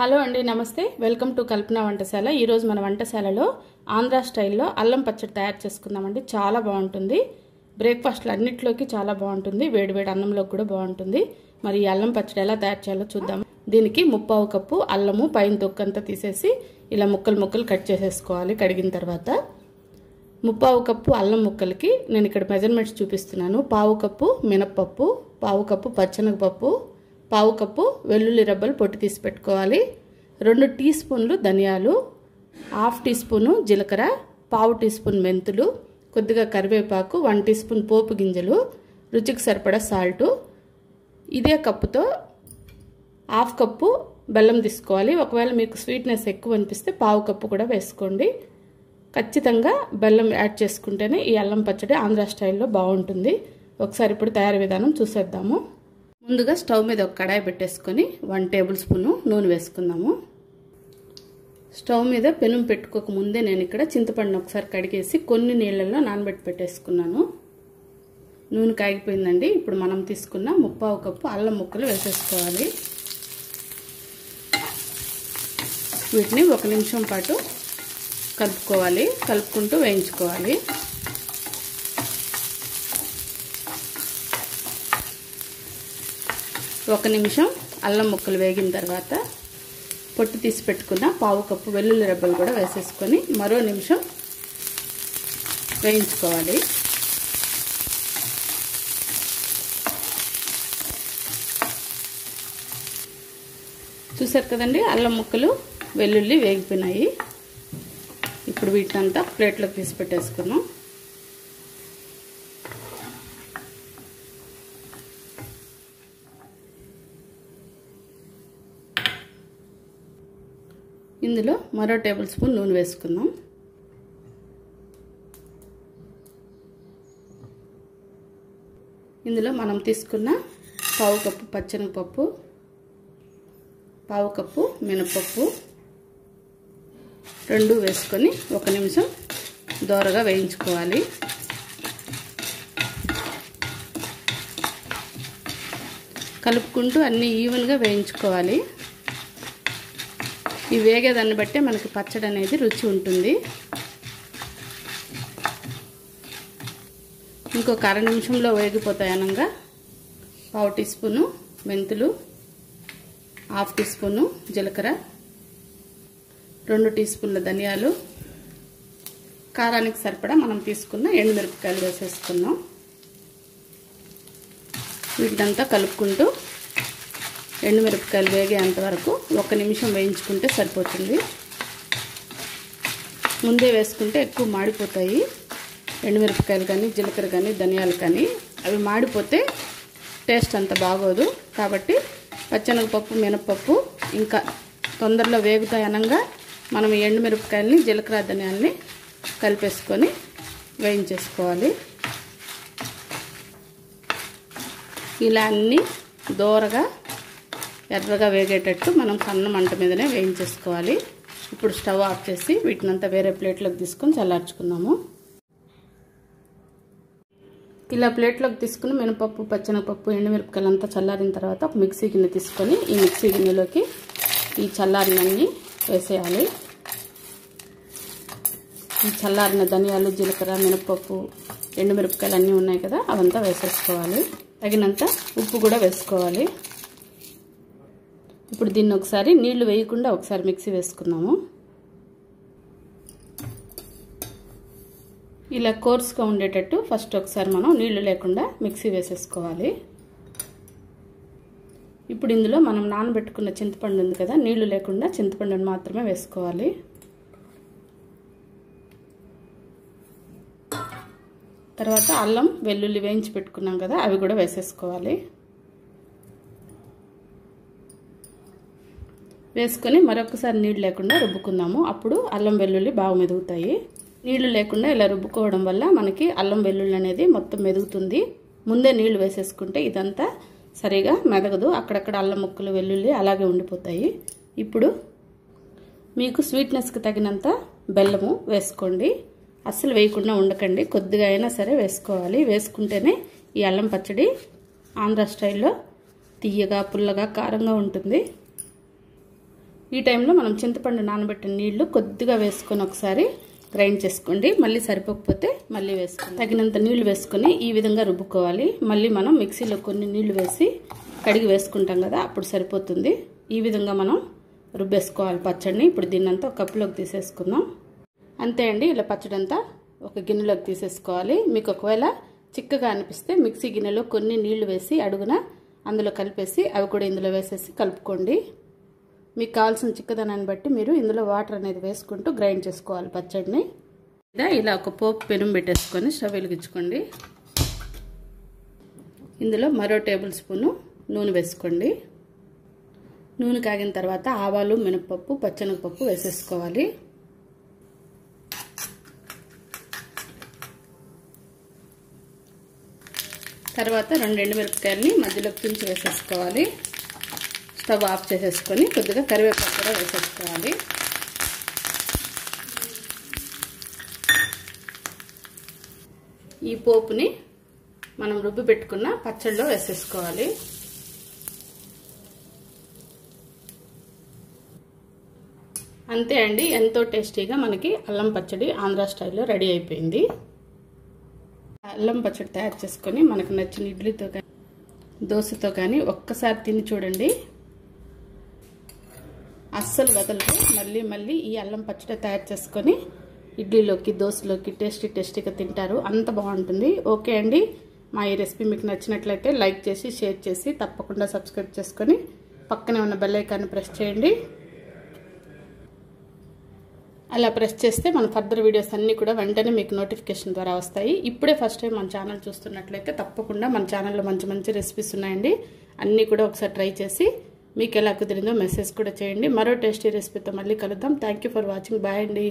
Hello అండి, నమస్తే. Welcome to కల్పన వంటశాల. ఈరోజు మన వంటశాలలో ఆంధ్ర స్టైల్లో అల్లం పచ్చడి తయారు చేసుకుందామండి. చాలా బాగుంటుంది. బ్రేక్ఫాస్ట్లో అన్నిట్లోకి చాలా బాగుంటుంది. వేడివేడి అన్నంలోకి కూడా బాగుంటుంది. మరి ఈ అల్లం పచ్చడి ఎలా తయారు చేయాలో చూద్దాం. దీనికి 1/2 కప్పు అల్లము పైన తొక్కంతా తీసేసి ఇలా ముక్కలు కట్ చేసేసుకోవాలి. కడిగిన తర్వాత 1/2 కప్పు అల్లం ముక్కలకి నేను ఇక్కడ మెజర్మెంట్స్ చూపిస్తున్నాను. 1/2 కప్పు మినప్పప్పు, 1/2 కప్పు పచ్చెనగపప్పు, 1/2 కప్పు వెల్లుల్లి రెబ్బలు పొట్టి తీసి పెట్టుకోవాలి. 2 టీ స్పూన్లు ధనియాలు, 1/2 టీ స్పూను జీలకర్ర, 1/2 టీ స్పూన్ మెంతులు, కొద్దిగా కరివేపాకు, 1 టీ స్పూన్ పోపు గింజలు, రుచికి సరిపడా సాల్టు. ఇదే కప్పుతో 1/2 కప్పు బెల్లం తీసుకోవాలి. ఒకవేళ మీకు స్వీట్నెస్ ఎక్కువ అనిపిస్తే 1/2 కప్పు కూడా వేసుకోండి. ఖచ్చితంగా బెల్లం యాడ్ చేసుకుంటేనే ఈ అల్లం పచ్చడి ఆంధ్ర స్టైల్లో బాగుంటుంది. ఒకసారి ఇప్పుడు తయారీ విధానం చూసేద్దాము. ముందుగా స్టవ్ మీద ఒక కడాయి పెట్టేసుకొని 1 టేబుల్ స్పూను నూనె వేసుకుందాము. స్టవ్ మీద పెనం పెట్టుకోక ముందే నేను ఇక్కడ చింతపండును ఒకసారి కడిగేసి కొన్ని నీళ్ళల్లో నానబెట్టి పెట్టేసుకున్నాను. నూనె కాగిపోయిందండి. ఇప్పుడు మనం తీసుకున్న 1/2 కప్పు అల్లం ముక్కలు వేసేసుకోవాలి. వీటిని 1 నిమిషం పాటు కలుపుకోవాలి. కలుపుకుంటూ వేయించుకోవాలి. ఒక నిమిషం అల్లం ముక్కలు వేగిన తర్వాత పొట్టు తీసి పెట్టుకున్న 1/2 కప్పు వెల్లుల్లి రెబ్బలు కూడా వేసేసుకొని మరో నిమిషం వేయించుకోవాలి. చూసారు కదండి, అల్లం ముక్కలు వెల్లుల్లి వేగిపోయినాయి. ఇప్పుడు వీటినంతా ప్లేట్లోకి తీసి పెట్టేసుకున్నాం. ఇందులో మరో టేబుల్ స్పూన్ నూనె వేసుకుందాం. ఇందులో మనం తీసుకున్న 1/2 కప్పు పచ్చెనగపప్పు, 1/2 కప్పు మినపప్పు 2 వేసుకొని 1 నిమిషం దోరగా వేయించుకోవాలి. కలుపుకుంటూ అన్నీ ఈవెన్గా వేయించుకోవాలి. ఈ వేగేదాన్ని బట్టే మనకి పచ్చడి అనేది రుచి ఉంటుంది. ఇంకొక 1/2 నిమిషంలో వేగిపోతాయి. అనగా 1/2 టీ స్పూను మెంతులు, 1/2 టీ స్పూను జీలకర్ర, 2 టీ స్పూన్ల ధనియాలు, కారానికి సరిపడా మనం తీసుకున్న ఎండుమిరపకాయలు వేసేసుకున్నాం. వీటినంతా కలుపుకుంటూ ఎండుమిరపకాయలు వేగేంత వరకు 1 నిమిషం వేయించుకుంటే సరిపోతుంది. ముందే వేసుకుంటే ఎక్కువ మాడిపోతాయి. ఎండుమిరపకాయలు కానీ జీలకర్ర కానీ ధనియాలు కానీ అవి మాడిపోతే టేస్ట్ అంత బాగోదు. కాబట్టి పచ్చెనగపప్పు మినపప్పు ఇంకా తొందరలో వేగుతాయి. అనగా మనం ఎండుమిరపకాయలని జీలకర్ర ధనియాలని కలిపేసుకొని వేయించేసుకోవాలి. ఇలా అన్నీ దోరగా ఎర్రగా వేగేటట్టు మనం సన్న మంట మీదనే వేయించేసుకోవాలి. ఇప్పుడు స్టవ్ ఆఫ్ చేసి వీటినంతా వేరే ప్లేట్లోకి తీసుకొని చల్లార్చుకుందాము. ఇలా ప్లేట్లోకి తీసుకుని మినపప్పు పచ్చెనగపప్పు ఎండుమిరపకాయలు అంతా చల్లారిన తర్వాత ఒక మిక్సీ గిన్నె తీసుకొని ఈ మిక్సీ గిన్నెలోకి ఈ చల్లారినన్ని వేసేయాలి. ఈ చల్లారిన ధనియాలు జీలకర్ర మినపప్పు ఎండుమిరపకాయలు అన్నీ ఉన్నాయి కదా, అవంతా వేసేసుకోవాలి. తగినంత ఉప్పు కూడా వేసుకోవాలి. ఇప్పుడు దీన్ని ఒకసారి నీళ్లు వేయకుండా ఒకసారి మిక్సీ వేసుకున్నాము. ఇలా కోర్స్గా ఉండేటట్టు ఫస్ట్ ఒకసారి మనం నీళ్లు లేకుండా మిక్సీ వేసేసుకోవాలి. ఇప్పుడు ఇందులో మనం నానబెట్టుకున్న చింతపండు ఉంది కదా, నీళ్లు లేకుండా చింతపండుని మాత్రమే వేసుకోవాలి. తర్వాత అల్లం వెల్లుల్లి వేయించి పెట్టుకున్నాం కదా, అవి కూడా వేసేసుకోవాలి. వేసుకొని మరొకసారి నీళ్ళు లేకుండా రుబ్బుకుందాము. అప్పుడు అల్లం వెల్లుల్లి బాగా మెదుగుతాయి. నీళ్లు లేకుండా ఇలా రుబ్బుకోవడం వల్ల మనకి అల్లం వెల్లుల్లి అనేది మొత్తం మెదుగుతుంది. ముందే నీళ్లు వేసేసుకుంటే ఇదంతా సరిగా మెదగదు. అక్కడక్కడ అల్లం ముక్కలు వెల్లుల్లి అలాగే ఉండిపోతాయి. ఇప్పుడు మీకు స్వీట్నెస్కి తగినంత బెల్లము వేసుకోండి. అస్సలు వేయకుండా ఉండకండి. కొద్దిగా అయినా సరే వేసుకోవాలి. వేసుకుంటేనే ఈ అల్లం పచ్చడి ఆంధ్ర స్టైల్లో తీయగా పుల్లగా కారంగా ఉంటుంది. ఈ టైంలో మనం చింతపండు నానబెట్టిన నీళ్లు కొద్దిగా వేసుకొని ఒకసారి గ్రైండ్ చేసుకోండి. మళ్ళీ సరిపోకపోతే మళ్ళీ వేసుకోండి. తగినంత నీళ్లు వేసుకొని ఈ విధంగా రుబ్బుకోవాలి. మళ్ళీ మనం మిక్సీలో కొన్ని నీళ్లు వేసి కడిగి వేసుకుంటాం కదా, అప్పుడు సరిపోతుంది. ఈ విధంగా మనం రుబ్బేసుకోవాలి పచ్చడిని. ఇప్పుడు దీన్నంతా ఒక కప్పులోకి తీసేసుకుందాం. అంతే అండి, ఇలా పచ్చడి అంతా ఒక గిన్నెలోకి తీసేసుకోవాలి. మీకు ఒకవేళ చిక్కగా అనిపిస్తే మిక్సీ గిన్నెలో కొన్ని నీళ్లు వేసి అడుగున అందులో కలిపేసి అవి కూడా ఇందులో వేసేసి కలుపుకోండి. మీకు కావాల్సిన చిక్కదనాన్ని బట్టి మీరు ఇందులో వాటర్ అనేది వేసుకుంటూ గ్రైండ్ చేసుకోవాలి పచ్చడిని. ఇలా ఒక పోపు పెనం పెట్టేసుకొని స్టవ్ వెలిగించుకోండి. ఇందులో మరో టేబుల్ స్పూను నూనె వేసుకోండి. నూనె కాగిన తర్వాత ఆవాలు, మినపప్పు, పచ్చెనగపప్పు వేసేసుకోవాలి. తర్వాత 2 ఎండుమిరపకాయలని మధ్యలోకి తుంచి వేసేసుకోవాలి. స్టవ్ ఆఫ్ చేసేసుకొని కొద్దిగా కరివేపాకు కూడా వేసేసుకోవాలి. ఈ పోపుని మనం రుబ్బి పెట్టుకున్న పచ్చడిలో వేసేసుకోవాలి. అంతే అండి, ఎంతో టేస్టీగా మనకి అల్లం పచ్చడి ఆంధ్ర స్టైల్లో రెడీ అయిపోయింది. అల్లం పచ్చడి తయారు చేసుకొని మనకు నచ్చిన ఇడ్లీతో కానీ దోశతో కానీ ఒక్కసారి తిని చూడండి, అస్సలు వదలరు. మళ్ళీ మళ్ళీ ఈ అల్లం పచ్చడి తయారు చేసుకొని ఇడ్లీలోకి, దోశలోకి టేస్టీగా తింటారు. అంత బాగుంటుంది. ఓకే అండి, మా ఈ రెసిపీ మీకు నచ్చినట్లయితే లైక్ చేసి, షేర్ చేసి, తప్పకుండా సబ్స్క్రైబ్ చేసుకొని పక్కనే ఉన్న బెల్ ఐకాన్ని ప్రెస్ చేయండి. అలా ప్రెస్ చేస్తే మన ఫర్దర్ వీడియోస్ అన్నీ కూడా వెంటనే మీకు నోటిఫికేషన్ ద్వారా వస్తాయి. ఇప్పుడే ఫస్ట్ టైం మన ఛానల్ చూస్తున్నట్లయితే తప్పకుండా మన ఛానల్లో మంచి మంచి రెసిపీస్ ఉన్నాయండి. అన్నీ కూడా ఒకసారి ట్రై చేసి మీకు ఎలా కుదిరిందో మెసేజ్ కూడా చేయండి. మరో టేస్టీ రెసిపీతో మళ్ళీ కలుద్దాం. Thank you for watching. Bye అండి.